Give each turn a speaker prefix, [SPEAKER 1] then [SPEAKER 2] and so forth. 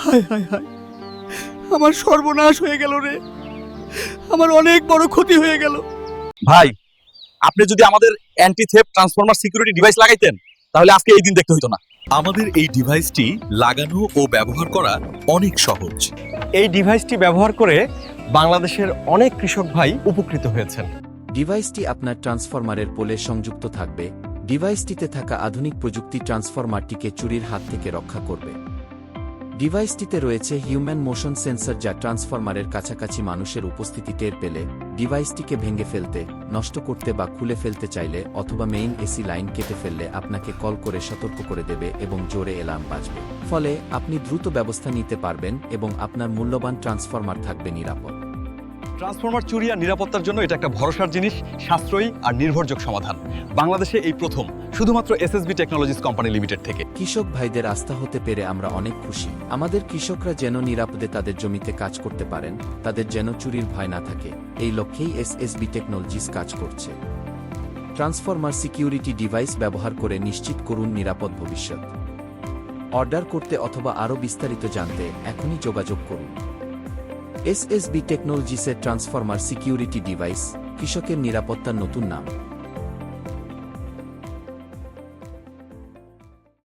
[SPEAKER 1] হায় হায় হায়, আমার সর্বনাশ হয়ে গেল রে, আমার অনেক বড় ক্ষতি হয়ে গেল।
[SPEAKER 2] ভাই, আপনি যদি আমাদের anti theft transformer security device লাগাইতেন তাহলে আজকে এই দিন দেখতে হতো না।
[SPEAKER 3] আমাদের এই ডিভাইসটি লাগানো ও ব্যবহার করা অনেক সহজ।
[SPEAKER 4] এই ডিভাইসটি ব্যবহার করে বাংলাদেশের অনেক কৃষক ভাই উপকৃত হয়েছেন।
[SPEAKER 5] ডিভাইসটি আপনার ট্রান্সফরমারের পোলে সংযুক্ত থাকবে। ডিভাইসটিতে থাকা আধুনিক প্রযুক্তি ট্রান্সফরমারটিকে চুরির হাত থেকে রক্ষা করবে। ডিভাইসটিতে রয়েছে হিউম্যান মোশন সেন্সর, যা ট্রান্সফরমারের কাছাকাছি মানুষের উপস্থিতি টের পেলে ডিভাইসটিকে ভেঙে ফেলতে, নষ্ট করতে বা খুলে ফেলতে চাইলে অথবা মেইন এসি লাইন কেটে ফেললে আপনাকে কল করে সতর্ক করে দেবে এবং জোরে অ্যালার্ম বাজবে। ফলে আপনি দ্রুত ব্যবস্থা নিতে পারবেন এবং আপনার মূল্যবান ট্রান্সফরমার থাকবে নিরাপদ।
[SPEAKER 2] ট্রান্সফরমার চুরি আর নিরাপত্তার জন্য এটা একটা ভরসার জিনিস, সাশ্রয়ী আর নির্ভরযোগ্য সমাধান। বাংলাদেশে এই প্রথম, শুধুমাত্র এসএসবি টেকনোলজিস কোম্পানি লিমিটেড থেকে।
[SPEAKER 5] কৃষক ভাইদের আস্থা হতে পেরে আমরা অনেক খুশি। আমাদের কৃষকরা যেন নিরাপদে তাদের জমিতে কাজ করতে পারেন, তাদের যেন চুরির ভয় না থাকে, এই লক্ষ্যেই এসএসবি টেকনোলজিস কাজ করছে। ট্রান্সফরমার সিকিউরিটি ডিভাইস ব্যবহার করে নিশ্চিত করুন নিরাপদ ভবিষ্যৎ। অর্ডার করতে অথবা আরও বিস্তারিত জানতে এখনই যোগাযোগ করুন। এসএসবি টেকনোলজিসের ট্রান্সফরমার সিকিউরিটি ডিভাইস, কৃষকের নিরাপত্তার নতুন নাম।